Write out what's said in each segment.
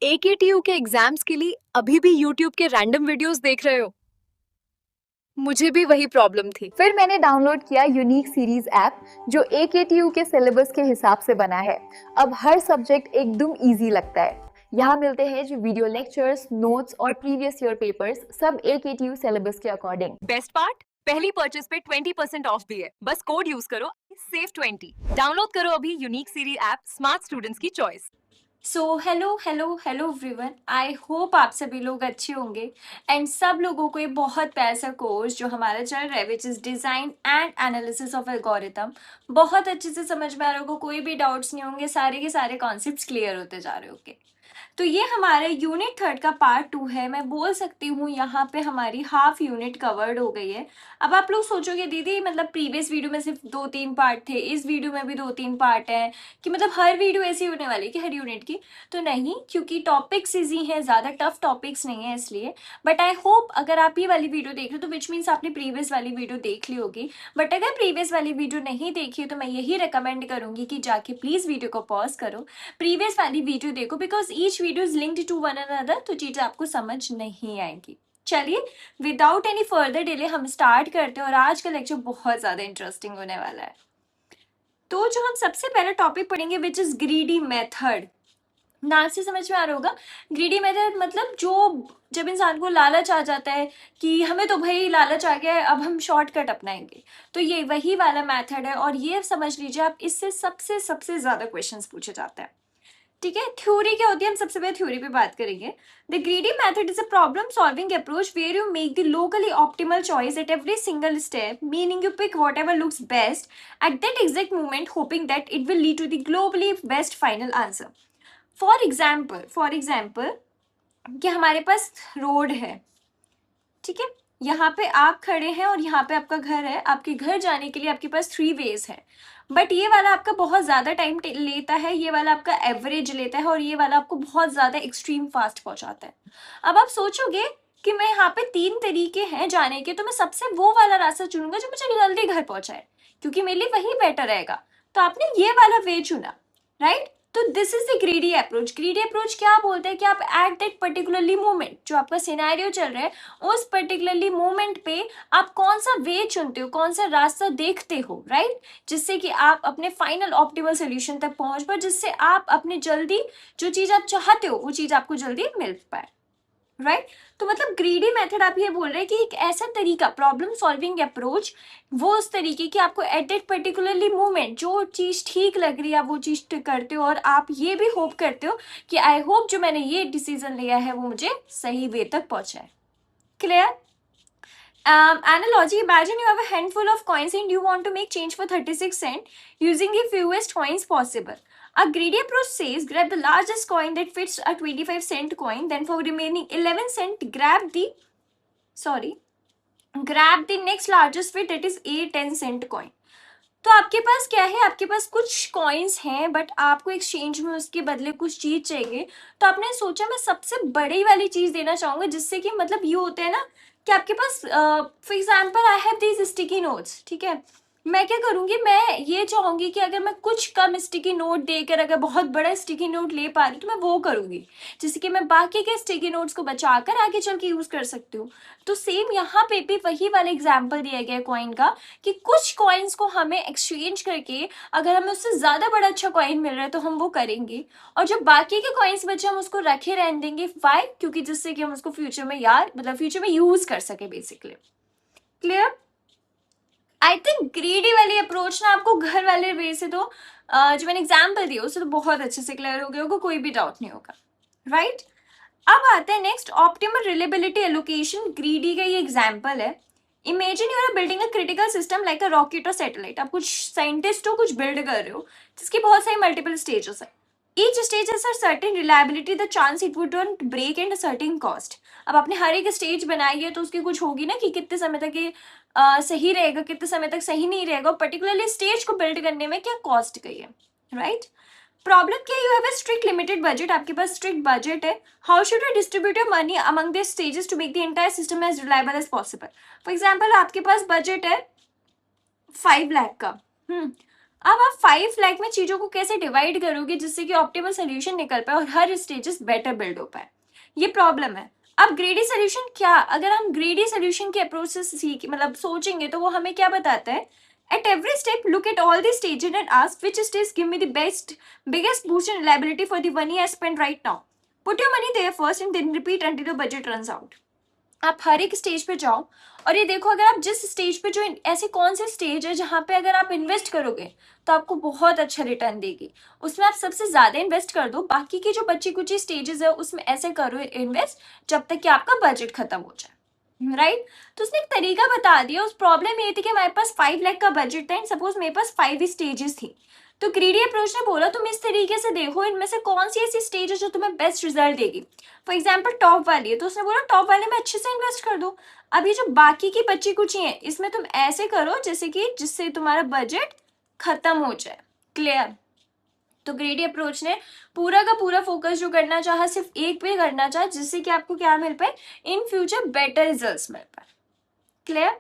AKTU के exams के लिए अभी भी यूट्यूब के रैंडम वीडियोस देख रहे हो? मुझे भी वही प्रॉब्लम थी। फिर मैंने डाउनलोड किया यूनिक सीरीज ऐप जो AKTU के सिलेबस के हिसाब से बना है। अब हर सब्जेक्ट एकदम इजी लगता है। यहाँ मिलते हैं जो वीडियो लेक्चर्स, नोट्स और प्रीवियस ईयर पेपर्स, सब AKTU सिलेबस के अकॉर्डिंग। बेस्ट पार्ट, पहली परचेज पे 20% ऑफ भी है। बस कोड यूज करो, सेव 20। डाउनलोड करो अभी Unique Series app, smart students की choice. So hello hello hello everyone, I hope आप सभी लोग अच्छे होंगे एंड सब लोगों को ये बहुत प्यारा सा कोर्स जो हमारा चल रहा है which is design and analysis of algorithm बहुत अच्छे से समझ में आ रहा होगा। कोई भी डाउट्स नहीं होंगे, सारे के सारे कॉन्सेप्ट्स क्लियर होते जा रहे होंगे। तो ये हमारे यूनिट थर्ड का पार्ट 2 है। मैं बोल सकती हूँ यहाँ पे हमारी हाफ यूनिट कवर्ड हो गई है। अब आप लोग सोचोगे दीदी मतलब प्रीवियस वीडियो में सिर्फ 2-3 पार्ट थे, इस वीडियो में भी 2-3 पार्ट हैं, कि मतलब हर वीडियो ऐसी होने वाली है कि हर यूनिट की। तो नहीं, क्योंकि टॉपिक्स ईजी हैं, ज़्यादा टफ टॉपिक्स नहीं है इसलिए। बट आई होप अगर आप ये वाली वीडियो देख रहे हो तो विच मीन्स आपने प्रीवियस वाली वीडियो देख ली होगी। बट अगर प्रीवियस वाली वीडियो नहीं देखी है तो मैं यही रिकमेंड करूँगी कि जाके प्लीज़ वीडियो को पॉज करो, प्रीवियस वाली वीडियो देखो, because each video is linked to one another, तो चीज़ें आपको समझ नहीं आएंगी। चलिए विदाउट एनी फर्दर डिले हम स्टार्ट करते हैं और आज का लेक्चर बहुत ज़्यादा इंटरेस्टिंग होने वाला है। तो जो हम सबसे पहला टॉपिक पढ़ेंगे विच इज़ ग्रीडी मेथड। नाम से समझ में आ रहा होगा, ग्रीडी मेथड मतलब जो जब इंसान को लालच आ जाता है कि हमें तो भाई लालच आ गया है, अब हम शॉर्टकट अपनाएंगे, तो ये वही वाला मेथड है। और ये समझ लीजिए आप, इससे सबसे सबसे ज़्यादा क्वेश्चंस पूछे जाते हैं। ठीक है, थ्योरी क्या होती है, हम सबसे पहले थ्योरी पे बात करेंगे। The greedy method is a problem solving approach where you make the locally optimal choice at every single step, meaning you pick whatever looks best at that exact moment, hoping that it will lead to the globally best final answer. For example कि हमारे पास road है, ठीक है, यहाँ पे आप खड़े हैं और यहाँ पे आपका घर है। आपके घर जाने के लिए आपके पास 3 वेज है, बट ये वाला आपका बहुत ज़्यादा टाइम लेता है, ये वाला आपका एवरेज लेता है और ये वाला आपको बहुत ज़्यादा एक्सट्रीम फास्ट पहुँचाता है। अब आप सोचोगे कि मैं यहाँ पे 3 तरीके हैं जाने के, तो मैं सबसे वो वाला रास्ता चुनूंगा जो मुझे जल्दी घर पहुँचाए, क्योंकि मेरे लिए वही बेटर रहेगा। तो आपने ये वाला वे चुना, राइट। तो this is the greedy approach. Greedy approach क्या बोलते हैं कि आप एट दैट पर्टिकुलरली मोमेंट, जो आपका सिनेरियो चल रहा है उस पर्टिकुलरली मोमेंट पे आप कौन सा वे चुनते हो, कौन सा रास्ता देखते हो, राइट, जिससे कि आप अपने फाइनल ऑप्टिमल सोल्यूशन तक पहुंच पाए, जिससे आप अपने जल्दी जो चीज़ आप चाहते हो वो चीज़ आपको जल्दी मिल पाए, राइट। तो मतलब ग्रीडी मेथड आप ये बोल रहे हैं कि एक ऐसा तरीका, प्रॉब्लम सॉल्विंग अप्रोच, वो उस तरीके की आपको एट दैट पर्टिकुलरली मोमेंट जो चीज़ ठीक लग रही है आप वो चीज़ करते हो, और आप ये भी होप करते हो कि आई होप जो मैंने ये डिसीजन लिया है वो मुझे सही वे तक पहुंचाए। Clear? Analogy, imagine you have a handful of coins and you want to make change for 36 cents using the fewest coins possible. A greedy approach says grab the largest coin that fits a 25-cent coin, then for remaining 11 cent grab the next largest fit, that is a 10-cent coin. तो आपके पास क्या है, आपके पास कुछ coins हैं but आपको exchange में उसके बदले कुछ चीज चाहिए। तो आपने सोचा मैं सबसे बड़ी वाली चीज देना चाहूंगा, जिससे कि मतलब ये होता है ना कि आपके पास for example I have these sticky notes, ठीक है, मैं क्या करूंगी, मैं ये चाहूंगी कि अगर मैं कुछ कम स्टिकी नोट देकर अगर बहुत बड़ा स्टिकी नोट ले पा रही तो मैं वो करूंगी, जिससे कि मैं बाकी के स्टिकी नोट्स को बचाकर आगे चल के यूज कर सकती हूँ। तो सेम यहाँ पे भी वही वाला एग्जाम्पल दिया गया है कॉइन का, कि कुछ कॉइन्स को हमें एक्सचेंज करके अगर हमें उससे ज़्यादा बड़ा अच्छा कॉइन मिल रहा है तो हम वो करेंगे, और जो बाकी के कॉइन्स बचे हम उसको रखे रहने देंगे। वाई? क्योंकि जिससे कि हम उसको फ्यूचर में फ्यूचर में यूज़ कर सके basically. Clear? I think greedy वाली अप्रोच ना आपको घर वाले वे से तो जो मैंने एग्जाम्पल दिया उससे तो बहुत अच्छे से क्लियर हो गया होगा, कोई भी डाउट नहीं होगा, राइट। अब आते हैं next, optimal reliability allocation. Greedy का ये एग्जाम्पल है। Imagine you are building a critical system like a rocket और सैटेलाइट। आप कुछ साइंटिस्ट हो, कुछ बिल्ड कर रहे हो जिसकी बहुत सारी मल्टीपल स्टेजेस है। Each stage has a certain reliability, the chance it would don't break and a certain cost. अब आपने हर एक स्टेज बनाई है तो उसकी कुछ होगी ना कि कितने समय तक ये सही रहेगा, कितने समय तक सही नहीं रहेगा, पर्टिकुलरली स्टेज को बिल्ड करने में क्या कॉस्ट गई है, राइट। प्रॉब्लम क्या, you have a strict limited budget, आपके पास स्ट्रिक्ट बजट है। How should you distribute your money among this stages to make the entire system as reliable as possible. For example आपके पास budget है 5 लाख का, अब आप 5 लाख में चीजों को कैसे डिवाइड करोगे जिससे कि ऑप्टिमल सोल्यूशन निकल पाए और हर स्टेजेस बेटर बिल्ड हो पाए, ये प्रॉब्लम है। अब ग्रेडी सोल्यूशन क्या, अगर हम ग्रेडी सोल्यूशन के अप्रोच से सीख मतलब सोचेंगे तो वो हमें क्या बताता है, at every step look at all the stages and ask which stage give me the biggest boost in reliability for the one year spend right now, put your money there first and then repeat until the budget runs out. आप हर एक stage पे जाओ और ये देखो अगर आप जिस स्टेज पे, जो ऐसे कौन से स्टेज है जहाँ पे अगर आप इन्वेस्ट करोगे तो आपको बहुत अच्छा रिटर्न देगी, उसमें आप सबसे ज्यादा इन्वेस्ट कर दो। बाकी की जो बची कुची स्टेजेस है उसमें ऐसे करो इन्वेस्ट जब तक कि आपका बजट खत्म हो जाए, राइट। तो उसने एक तरीका बता दिया। उस प्रॉब्लम ये थी कि हमारे पास 5 लाख का बजट था एंड सपोज मेरे पास 5 स्टेजेस थी, तो ग्रीडी अप्रोच ने बोला तुम इस तरीके से देखो इनमें से कौन सी ऐसी स्टेज है जो तुम्हें बेस्ट रिजल्ट देगी। फॉर एग्जाम्पल टॉप वाली है तो उसने बोला टॉप वाले में अच्छे से इन्वेस्ट कर दो। अब ये जो बाकी की बची कुची है इसमें तुम ऐसे करो जैसे कि जिससे तुम्हारा बजट खत्म हो जाए। क्लियर। तो ग्रेडी अप्रोच ने पूरा का पूरा फोकस जो करना चाहा सिर्फ एक पे करना चाहा जिससे कि आपको क्या मिल पाए, इन फ्यूचर बेटर रिजल्ट्स मिल पाए। क्लियर।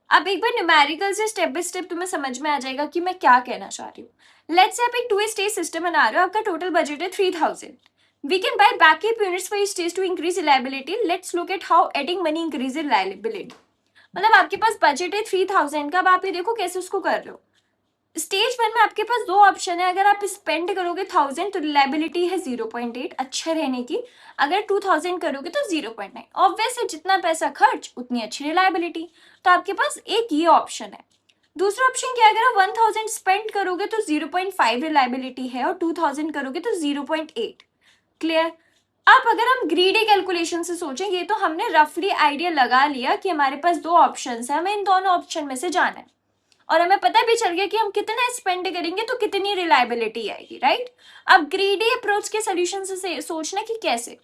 अब एक बार न्यूमेरिकल से स्टेप बाय स्टेप तुम्हें समझ में आ जाएगा कि मैं क्या कहना चाह रही हूँ। लेट्स से आप एक 2 स्टेज सिस्टम बना रहे हो, आपका टोटल बजट है 3000। We can buy backup units for stage two increase reliability. Let's look at how adding money increase reliability. मतलब आपके पास बजट है 3000 का, अब आप ये देखो कैसे उसको कर रहे हो। स्टेज 1 में आपके पास 2 ऑप्शन है, अगर आप स्पेंड करोगे 1000 तो रिलायबिलिटी है 0.8 अच्छे रहने की, अगर 2000 करोगे तो 0.9। ऑब्वियस है जितना पैसा खर्च उतनी अच्छी रिलायबिलिटी, तो आपके पास एक ये ऑप्शन है। दूसरा ऑप्शन क्या है, अगर आप 1000 स्पेंड करोगे तो 0.5 रिलायबिलिटी है और 2000 करोगे तो 0.8। क्लियर। अब अगर हम ग्रीडी कैलकुलेशन से सोचें, ये तो हमने रफली आइडिया लगा लिया कि हमारे पास 2 ऑप्शन है, हमें इन दोनों ऑप्शन में से जाना है और हमें पता भी चल गया कि हम कितना स्पेंड करेंगे तो कितनी रिलायबिलिटी आएगी, राइट। अब ग्रीडी अप्रोच के सोल्यूशन से सोचना कि कैसे।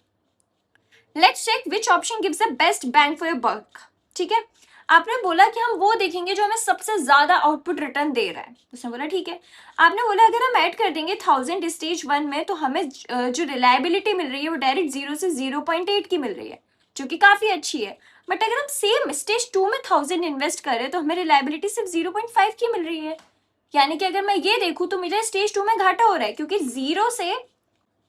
Let's check which option gives the best bang for your buck. ठीक है, आपने बोला कि हम वो देखेंगे जो हमें सबसे ज्यादा आउटपुट रिटर्न दे रहा है। उसने बोला ठीक है। आपने बोला अगर हम ऐड कर देंगे 1000 स्टेज 1 में तो हमें जो रिलायबिलिटी मिल रही है वो डायरेक्ट 0 से 0.8 की मिल रही है, जो कि काफी अच्छी है। बट अगर हम सेम स्टेज 2 में 1000 इन्वेस्ट करें तो हमें रिलायबिलिटी सिर्फ 0.5 की मिल रही है। यानी कि अगर मैं ये देखूं तो मुझे स्टेज 2 में घाटा हो रहा है, क्योंकि 0 से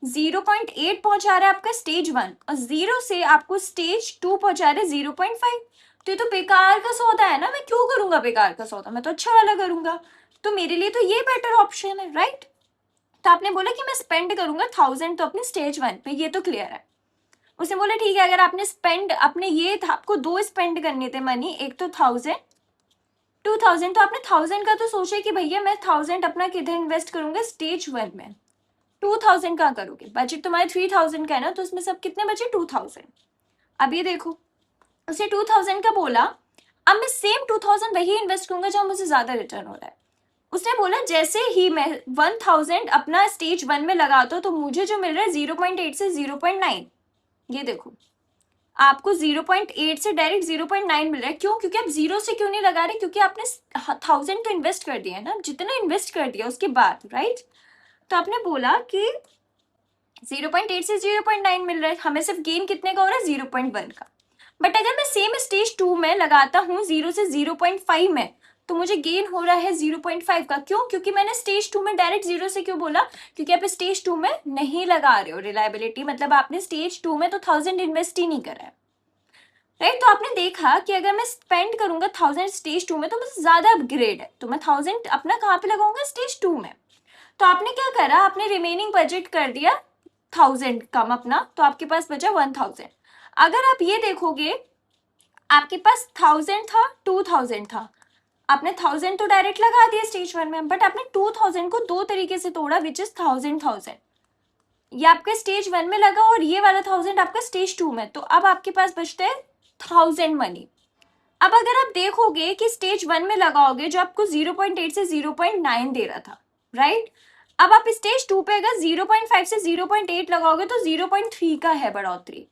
0.8 पहुंचा रहा है आपका स्टेज 1 और 0 से आपको स्टेज 2 पहुंचा रहा है 0.5। तो ये तो बेकार का सौदा है ना, मैं क्यों करूंगा बेकार का सौदा, मैं तो अच्छा वाला करूंगा। तो मेरे लिए तो ये बेटर ऑप्शन है, राइट। तो आपने बोला कि मैं स्पेंड करूंगा 1000 तो अपने स्टेज 1 पे, ये तो क्लियर है। उसने बोला ठीक है, अगर आपने स्पेंड अपने ये था, आपको 2 स्पेंड करने थे मनी, एक तो 1000 2000, तो आपने 1000 का तो सोचा कि भैया मैं 1000 अपना किधर इन्वेस्ट करूंगा, स्टेज 1 में। 2000 कहाँ करोगे, बजट तुम्हारे 3000 का है ना, तो उसमें सब कितने बचे 2000। अब ये देखो उसे 2000 का बोला, अब मैं सेम 2000 वही इन्वेस्ट करूंगा जहां मुझे ज्यादा रिटर्न हो रहा है। उसने बोला जैसे ही मैं 1000 अपना स्टेज 1 में लगाता हूं तो मुझे जो मिल रहा है 0.8 से 0.9। ये देखो आपको 0.8 से डायरेक्ट 0.9 मिल रहा है। क्यों? क्योंकि आप 0 से क्यों नहीं लगा रहे, क्योंकि आपने 1000 तो इन्वेस्ट कर दिया है ना, जितना इन्वेस्ट कर दिया उसके बाद, राइट। तो आपने बोला कि 0.8 से 0.9 मिल रहा है, हमें सिर्फ गेन कितने का हो रहा है 0.1 का। बट अगर मैं सेम स्टेज 2 में लगाता हूँ 0 से 0.5 में तो मुझे गेन हो रहा है 0.5 का। क्यों? क्योंकि मैंने स्टेज 2 में डायरेक्ट 0 से क्यों बोला, क्योंकि आप स्टेज 2 में नहीं लगा रहे हो रिलायबिलिटी, मतलब आपने स्टेज 2 में तो 1000 इन्वेस्ट ही नहीं करा है, राइट। तो आपने देखा कि अगर मैं स्पेंड करूंगा 1000 स्टेज 2 में तो मुझे ज्यादा अपग्रेड है, तो मैं 1000 अपना कहाँ पे लगाऊंगा, स्टेज 2 में। तो आपने क्या करा, आपने रिमेनिंग बजट कर दिया 1000 कम अपना, तो आपके पास बचा 1000। अगर आप ये देखोगे आपके पास 1000 था 2000 था, आपने 1000 तो डायरेक्ट लगा दिया स्टेज 1 में, बट आपने 2000 को 2 तरीके से तोड़ा, विच इज 1000। ये आपके स्टेज 1 में लगा और ये वाला 1000 आपका स्टेज 2 में, तो अब आपके पास बचते हैं 1000 मनी। अब अगर आप देखोगे कि स्टेज 1 में लगाओगे जो आपको 0.8 से 0.9 दे रहा था, राइट। अब आप स्टेज 2 पे अगर 0.5 से 0.8 लगाओगे तो 0.3 का है बढ़ोतरी।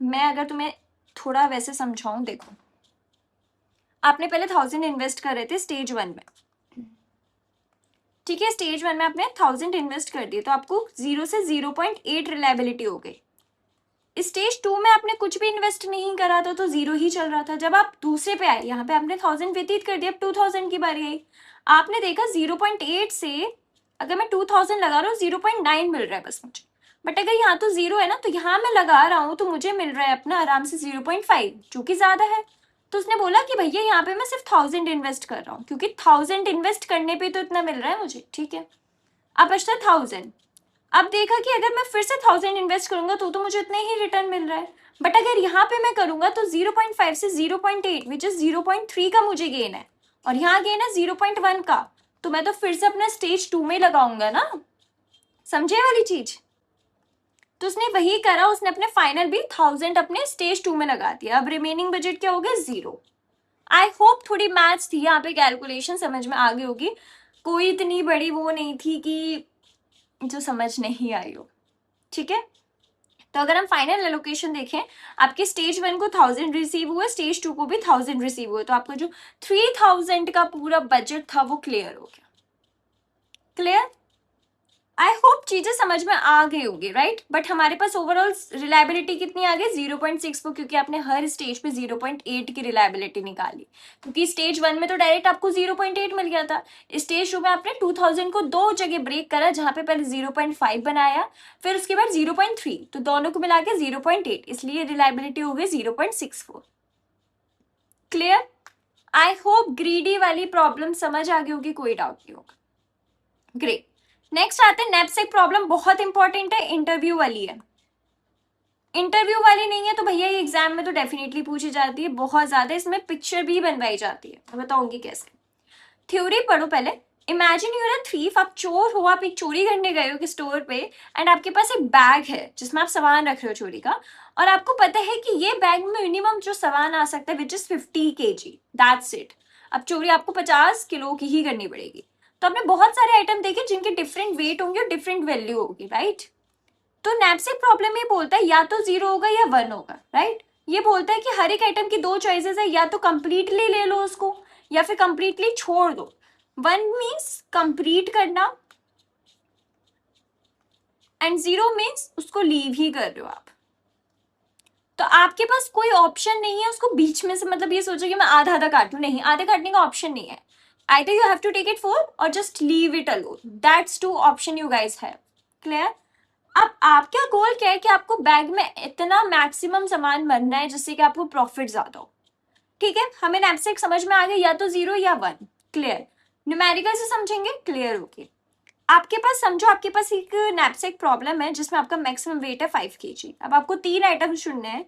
मैं अगर तुम्हें थोड़ा वैसे समझाऊं, देखो आपने पहले 1000 इन्वेस्ट कर रहे थे स्टेज 1 में, ठीक है। स्टेज 1 में आपने 1000 इन्वेस्ट कर दिए तो आपको 0 से 0.8 रिलायबिलिटी हो गई। स्टेज 2 में आपने कुछ भी इन्वेस्ट नहीं करा था तो जीरो ही चल रहा था। जब आप दूसरे पे आए, यहाँ पे आपने 1000 व्यतीत कर दिया, अब 2000 की बारी आई, आपने देखा 0.8 से अगर मैं 2000 लगा रहा हूँ 0.9 मिल रहा है बस मुझे। बट अगर यहाँ तो जीरो है ना, तो यहाँ मैं लगा रहा हूँ तो मुझे मिल रहा है अपना आराम से 0.5, जो कि ज्यादा है। तो उसने बोला कि भैया यहाँ पे मैं सिर्फ 1000 इन्वेस्ट कर रहा हूँ, क्योंकि 1000 इन्वेस्ट करने पे तो इतना मिल रहा है मुझे, ठीक है। अब बचता 1000। अब देखा कि अगर मैं फिर से 1000 इन्वेस्ट करूंगा तो मुझे इतना ही रिटर्न मिल रहा है। बट अगर यहाँ पे मैं करूंगा तो 0.5 से 0.8 विच इज 0.3 का मुझे गेन है, और यहाँ गेन है 0.1 का। तो मैं तो फिर से अपना स्टेज 2 में लगाऊंगा ना, समझे वाली चीज। तो उसने वही करा, उसने अपने फाइनल भी 1000 अपने स्टेज 2 में लगा दिया। अब रिमेनिंग बजट क्या हो गया, 0। आई होप थोड़ी मैथ्स थी यहाँ पे, कैलकुलेशन समझ में आ गई होगी, कोई इतनी बड़ी वो नहीं थी कि जो समझ नहीं आई हो, ठीक है। तो अगर हम फाइनल एलोकेशन देखें, आपके स्टेज 1 को 1000 रिसीव हुए, स्टेज 2 को भी 1000 रिसीव हुए, तो आपका जो 3000 का पूरा बजट था वो क्लियर हो गया। क्लियर? आई होप चीजें समझ में आ गई होगी, राइट। बट हमारे पास ओवरऑल रिलायबिलिटी कितनी आ गई, 0.64, क्योंकि आपने हर स्टेज पे 0.8 की रिलायबिलिटी निकाली। क्योंकि स्टेज 1 में तो डायरेक्ट आपको 0.8 मिल गया था, स्टेज 2 में आपने 2000 को दो जगह ब्रेक करा, जहां पे पहले 0.5 बनाया, फिर उसके बाद 0.3, तो दोनों को मिला के 0.8, इसलिए रिलायबिलिटी हो गई 0.64। क्लियर? आई होप ग्रीडी वाली प्रॉब्लम समझ आ गई होगी, कोई डाउट नहीं होगा। ग्रेट। नेक्स्ट आते हैं नैपसैक प्रॉब्लम, बहुत इंपॉर्टेंट है, इंटरव्यू वाली है। इंटरव्यू वाली नहीं है तो भैया ये एग्जाम में तो डेफिनेटली पूछी जाती है, बहुत ज्यादा, इसमें पिक्चर भी बनवाई जाती है, मैं बताऊंगी कैसे। थ्योरी पढ़ो पहले। इमेजिन यूर अ थीफ, आप चोर हो, आप एक चोरी करने गए हो कि स्टोर पे, एंड आपके पास एक बैग है जिसमें आप सामान रख रहे हो चोरी का, और आपको पता है कि ये बैग में मिनिमम जो सामान आ सकता है which is 50 kg, that's it. अब चोरी आपको 50 किलो की ही करनी पड़ेगी। तो आपने बहुत सारे आइटम देखे जिनके डिफरेंट वेट होंगे और डिफरेंट वैल्यू होगी, राइट। तो नैपसैक प्रॉब्लम ये बोलता है या तो 0 होगा या 1 होगा, राइट। ये बोलता है कि हर एक आइटम की दो चॉइसेस है, या तो कंप्लीटली ले लो उसको या फिर कंप्लीटली छोड़ दो। 1 मीन्स कंप्लीट करना एंड 0 मीन्स उसको लीव ही कर रहे हो आप। तो आपके पास कोई ऑप्शन नहीं है उसको बीच में से, मतलब ये सोचो कि मैं आधा आधा काटूं, नहीं, आधे काटने का ऑप्शन नहीं है। Either you have to take it full or just leave it alone. That's two option you guys have. Clear? अब आपका गोल क्या है कि आपको बैग में इतना मैक्सिमम सामान भरना है जिससे कि आपको प्रॉफिट ज्यादा हो, ठीक है। हमें नैपसैक समझ में आ गया, या तो 0 या 1। क्लियर? न्यूमेरिकल से समझेंगे, क्लियर होगी। आपके पास समझो, आपके पास एक नैपसैक प्रॉब्लम है जिसमें आपका मैक्सिमम वेट है 5 kg। अब आपको 3 आइटम चुनने हैं।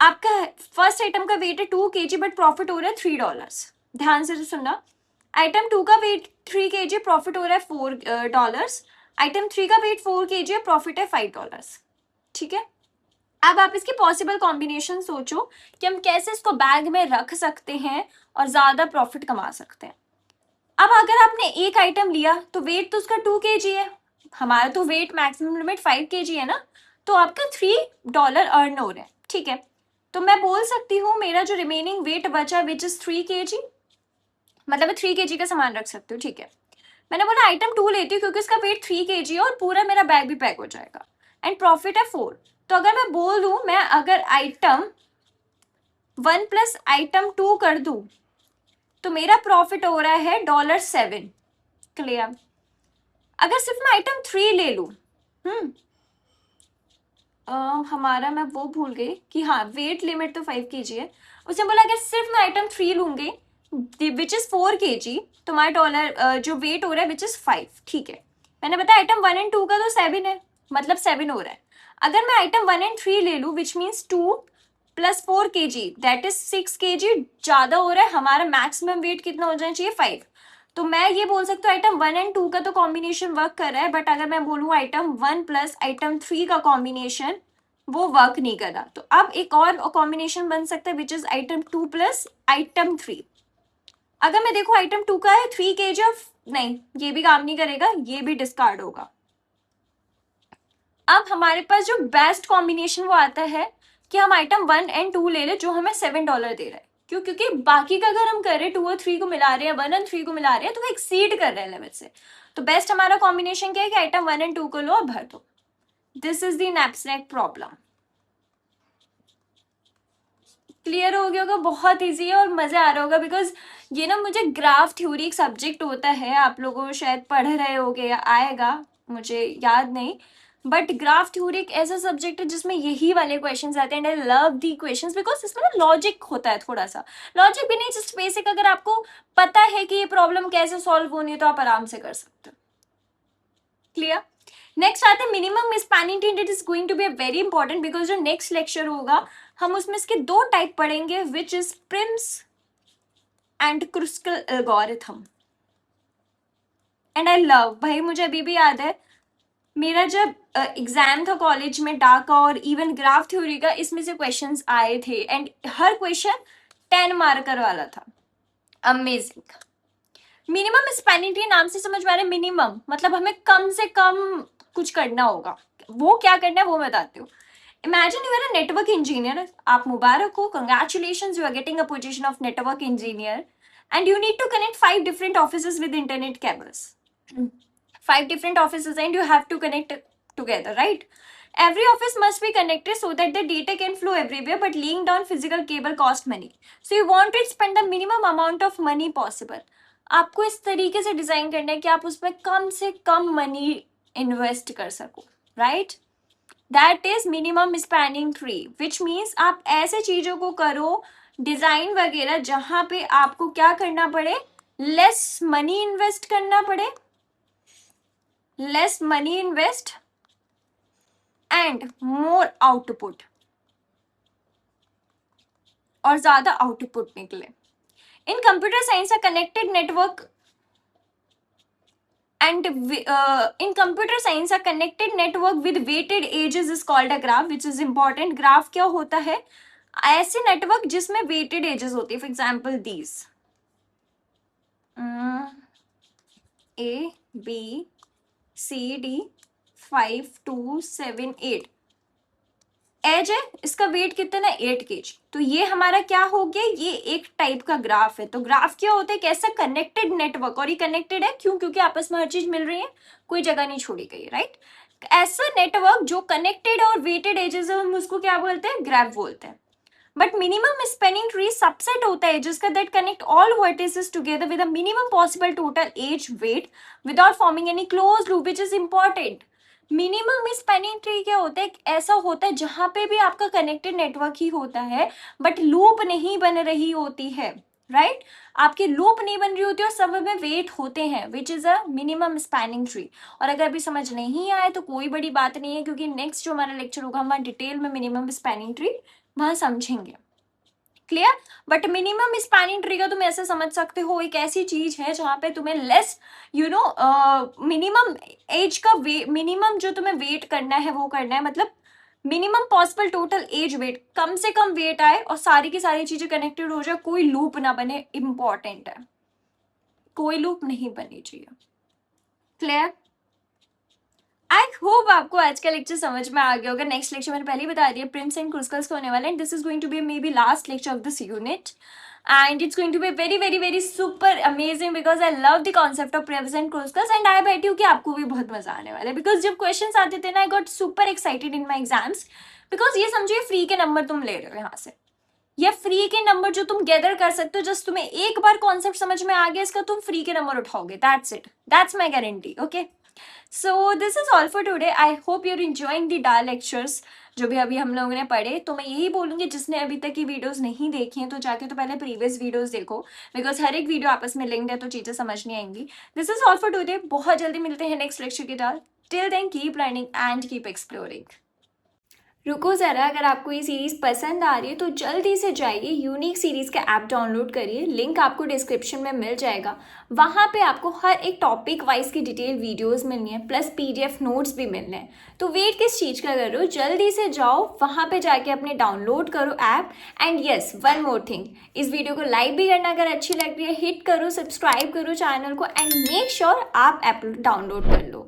आपका फर्स्ट आइटम का वेट है 2 kg बट प्रॉफिट हो रहा है $3। ध्यान से सुनना, आइटम 2 का वेट 3 kg, प्रॉफिट हो रहा है $4। आइटम 3 का वेट 4 kg है, प्रॉफिट है $5, ठीक है। अब आप इसके पॉसिबल कॉम्बिनेशन सोचो कि हम कैसे इसको बैग में रख सकते हैं और ज्यादा प्रॉफिट कमा सकते हैं। अब अगर आपने एक आइटम लिया तो वेट तो उसका 2 kg है, हमारा तो वेट मैक्सिमम लिमिट 5 kg है ना, तो आपका $3 अर्न हो रहा है, ठीक है। तो मैं बोल सकती हूँ मेरा जो रिमेनिंग वेट बचा विच इज 3 kg, मतलब मैं 3 kg का सामान रख सकती हूँ, ठीक है। मैंने बोला आइटम 2 लेती हूँ क्योंकि उसका वेट 3 kg है और पूरा मेरा बैग भी पैक हो जाएगा, एंड प्रॉफिट है 4। तो अगर मैं बोल दूं, मैं अगर आइटम 1 प्लस आइटम 2 कर दूं तो मेरा प्रॉफिट हो रहा है $7। क्लियर? अगर सिर्फ मैं आइटम 3 ले लूं, हमारा मैं वो भूल गई कि हाँ वेट लिमिट तो 5 kg है। उसने बोला अगर सिर्फ मैं आइटम 3 लूंगी विच इज 4 kg, तो हमारा डॉलर जो वेट हो रहा है विच इज 5, ठीक है। मैंने बताया आइटम 1 एंड 2 का तो 7 है, मतलब 7 हो रहा है। अगर मैं आइटम 1 एंड 3 ले लूं which means 2 plus 4 kg that is 6 kg ज्यादा हो रहा है, हमारा मैक्सिमम वेट कितना हो जाना चाहिए 5। तो मैं ये बोल सकती हूँ आइटम 1 एंड 2 का तो कॉम्बिनेशन वर्क कर रहा है, बट अगर मैं बोलूँ आइटम 1 प्लस आइटम 3 का कॉम्बिनेशन वो वर्क नहीं कर रहा। तो अब एक और कॉम्बिनेशन बन सकता है which is item 2 plus item 3। अगर मैं देखूं आइटम 2 का है 3 kg और नहीं, ये भी काम नहीं करेगा, ये भी डिस्कार्ड होगा। अब हमारे पास जो बेस्ट कॉम्बिनेशन वो आता है कि हम आइटम 1 एंड 2 ले ले जो हमें $7 दे रहा है। क्यों? क्योंकि बाकी का अगर हम कर रहे हैं 2 और 3 को मिला रहे हैं, 1 और 3 को मिला रहे हैं, तो वो एक्सीड कर रहे हैं लिमिट से। तो बेस्ट हमारा कॉम्बिनेशन क्या है कि आइटम 1 एंड 2 को लो और भर दो। This is the knapsack problem. Clear हो गया होगा, बहुत इजी है और मज़ा आ रहा होगा बिकॉज ये ना मुझे ग्राफ थ्योरी एक सब्जेक्ट होता है, आप लोगों शायद पढ़ रहे होगे या आएगा, मुझे याद नहीं, बट ग्राफ थ्योरी एक ऐसा सब्जेक्ट है जिसमें यही वाले क्वेश्चंस आते हैं and I love the questions because इसमें ना लॉजिक होता है, थोड़ा सा लॉजिक भी नहीं, जस्ट बेसिक, अगर आपको पता है कि ये प्रॉब्लम कैसे सॉल्व होनी है तो आप आराम से कर सकते हो। क्लियर। नेक्स्ट आते हैं minimum spanning tree, it is going to be very important because जो नेक्स्ट लेक्चर होगा हम उसमें इसके दो टाइप पढ़ेंगे, which is Prim's and Kruskal algorithm. And I love, भाई मुझे अभी भी याद है मेरा जब एग्जाम था कॉलेज में डाका और इवन ग्राफ थ्योरी का, इसमें से क्वेश्चंस आए थे एंड हर क्वेश्चन 10 मार्कर वाला था। अमेजिंग। मिनिमम स्पैनिंग ट्री नाम से समझ में आ रहा है, मिनिमम मतलब हमें कम से कम कुछ करना होगा, वो क्या करना है वो मैं बताती हूँ। Imagine you are a network engineer, आप मुबारक हो, congratulations, you are getting a position of network engineer and you need to connect 5 different offices with internet cables. 5 different offices and you have to connect together, right? Every office must be connected so that the data can flow everywhere, but laying down physical cable cost money. So you want to spend the minimum amount of money possible. आपको इस तरीके से design करना है कि आप उसमें कम से कम मनी इन्वेस्ट कर सको, right? That is minimum spanning tree, which means आप ऐसे चीजों को करो डिजाइन वगैरह जहां पे आपको क्या करना पड़े, लेस मनी इन्वेस्ट करना पड़े, less money invest and more output, और ज्यादा आउटपुट निकले। इन computer science a connected network and in computer science a connected network with weighted edges is called a graph, which is important. graph क्या होता है, ऐसे network जिसमें weighted edges होती है, for example these A B C D 5 2 7 8 as है, इसका wait कितना है 8 kg, तो ये हमारा क्या हो गया, ये एक टाइप का ग्राफ है। तो ग्राफ क्या होता है, कैसा कनेक्टेड नेटवर्क, और ये कनेक्टेड है क्यों, क्योंकि आपस में हर चीज मिल रही है, कोई जगह नहीं छोड़ी गई, राइट? ऐसा नेटवर्क जो कनेक्टेड और वेटेड एजेस है, हम उसको क्या बोलते हैं, ग्राफ बोलते हैं। But minimum spanning tree subset होता है जिसका that connect all vertices together with a minimum possible total edge weight without forming any close loop, which is important. Minimum spanning tree क्या होता है, ऐसा होता है जहां पे भी आपका कनेक्टेड नेटवर्क ही होता है बट लूप नहीं बन रही होती है, राइट? आपकी लूप नहीं बन रही होती और सब में वेट होते हैं, which is a minimum spanning tree. और अगर अभी समझ नहीं आए तो कोई बड़ी बात नहीं है, क्योंकि नेक्स्ट जो हमारा लेक्चर होगा हम डिटेल में मिनिमम स्पैनिंग ट्री वहां समझेंगे। Clear? But minimum spanning tree का तुम ऐसे समझ सकते हो, एक ऐसी चीज है जहां पे तुम्हें लेस मिनिमम एज का मिनिमम जो तुम्हें वेट करना है वो करना है, मतलब minimum possible total edge weight, कम से कम वेट आए और सारी की सारी चीजें कनेक्टेड हो जाए, कोई लूप ना बने, इंपॉर्टेंट है, कोई लूप नहीं बनी चाहिए। क्लियर? आई होप आपको आज का लेक्चर समझ में आ गया होगा। नेक्स्ट लेक्चर मैंने पहले ही बता दिया प्रिम्स एंड क्रुस्कल्स होने वाला है, this is going to be maybe last lecture of this unit and it's going to be very very very super amazing because I love the concept of prims and cruscals and I bet you कि आपको भी बहुत मजा आने वाला है, because जब questions आते थे ना I got super excited in my exams because ये समझिए फ्री के नंबर तुम ले रहे हो यहाँ से, या फ्री के नंबर जो तुम गैदर कर सकते हो, जस्ट तुम्हें एक बार कॉन्सेप्ट समझ में आ गया इसका, तुम फ्री के नंबर उठाओगे, that's it, that's my guarantee. Okay, so this is all for today. I hope you are enjoying the डाल लेक्चर्स जो भी अभी हम लोगों ने पढ़े। तो मैं यही बोलूँगी जिसने अभी तक की वीडियोस नहीं देखी हैं तो जाके तो पहले प्रीवियस वीडियोस देखो, बिकॉज हर एक वीडियो आपस में लिंक्ड है तो चीज़ें समझ नहीं आएंगी। This is all for today, बहुत जल्दी मिलते हैं नेक्स्ट लेक्चर के साथ। Till then keep learning and keep exploring. रुको ज़रा, अगर आपको ये सीरीज़ पसंद आ रही है तो जल्दी से जाइए यूनिक सीरीज़ का ऐप डाउनलोड करिए, लिंक आपको डिस्क्रिप्शन में मिल जाएगा। वहाँ पे आपको हर एक टॉपिक वाइज की डिटेल वीडियोस मिलनी है, प्लस PDF नोट्स भी मिलने हैं। तो वेट किस चीज़ का कर रहे हो, जल्दी से जाओ वहाँ पे जाके अपने डाउनलोड करो app. And yes, one more thing, इस वीडियो को लाइक भी करना अगर अच्छी लग रही है, हिट करो, सब्सक्राइब करो चैनल को एंड मेक श्योर आप ऐप डाउनलोड कर लो।